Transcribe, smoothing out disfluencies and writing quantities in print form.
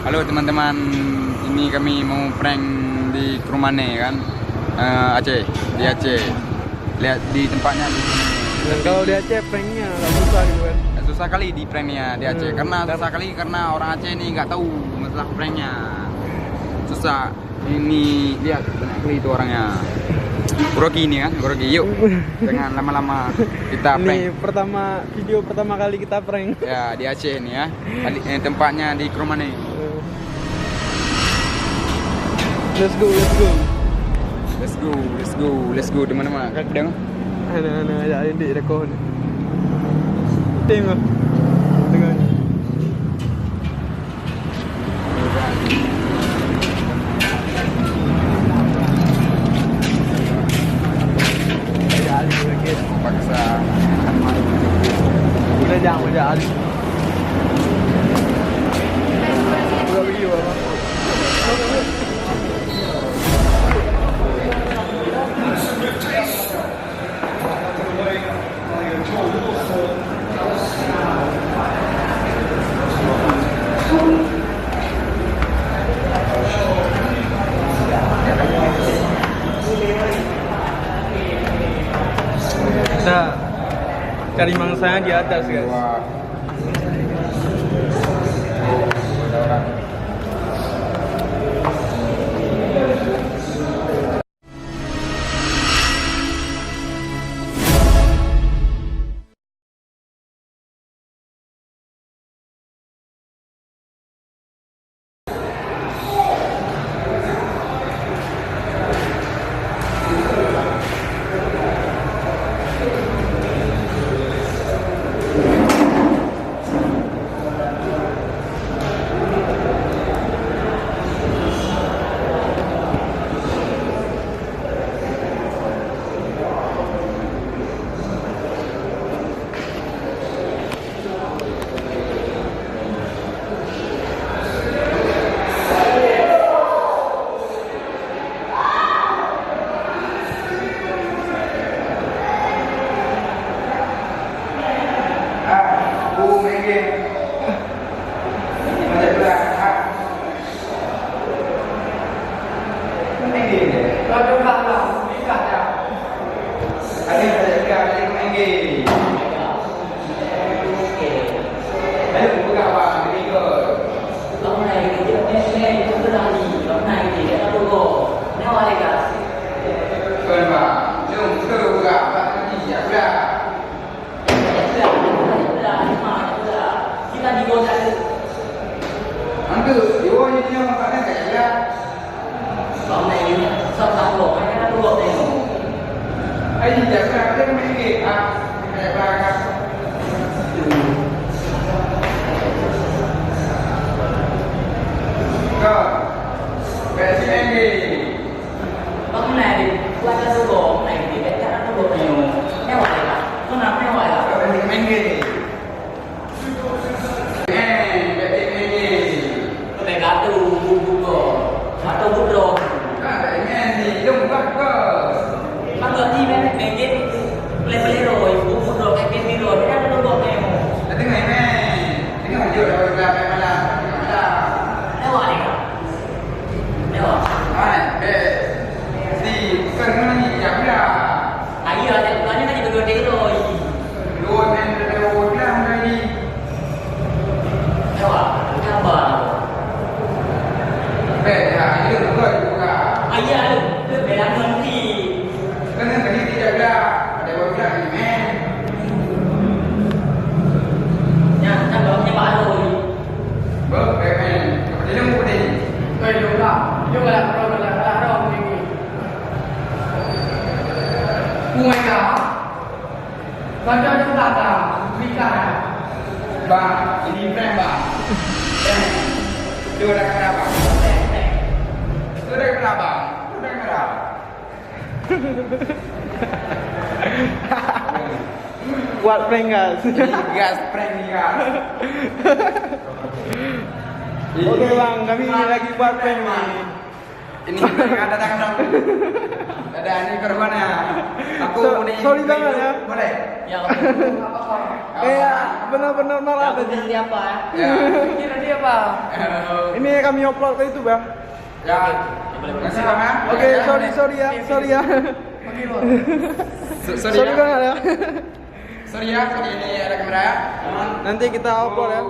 Halo teman-teman, ini kami mau prank di Krumane kan, Aceh, di Aceh. Lihat di tempatnya di sini. Kalau di Aceh pranknya nggak susah gitu kan? Susah kali di pranknya di Aceh, karena orang Aceh ini nggak tahu masalah pranknya. Susah. Ini lihat banyak kali itu orangnya. Grogi ini kan, grogi. Yuk, jangan lama-lama kita prank. Ini video pertama kali kita prank. Ya di Aceh ini ya, tempatnya di Krumane. Let's go. Di mana-mana. Kan kedeng. Ana ada di rekod. Tengok. Tengok. Paksa. Udah jangan. Udah video apa? Nah, cari mangsanya di atas guys. Ada orang. Bang, ini prank bang. Itu ada kamera bang. Itu ada kamera bang. Itu ada kamera. Buat prank guys. Gas prank nih guys. Oke bang, kami lagi buat prank nih. ini ada tangan dong. Ada ini korbannya. Aku nih. Sorry banget ya. Boleh? Ya apa Kayak benar-benar marah tadi. apa? Ya. Kira dia apa? Ini kami upload ke YouTube ya. Ya. Kasih bang ya. Oke, sorry ya. Sorry Sorry ya. banget ya. Sorry ya, sorry ini ada kamera ya. Nanti kita upload ya.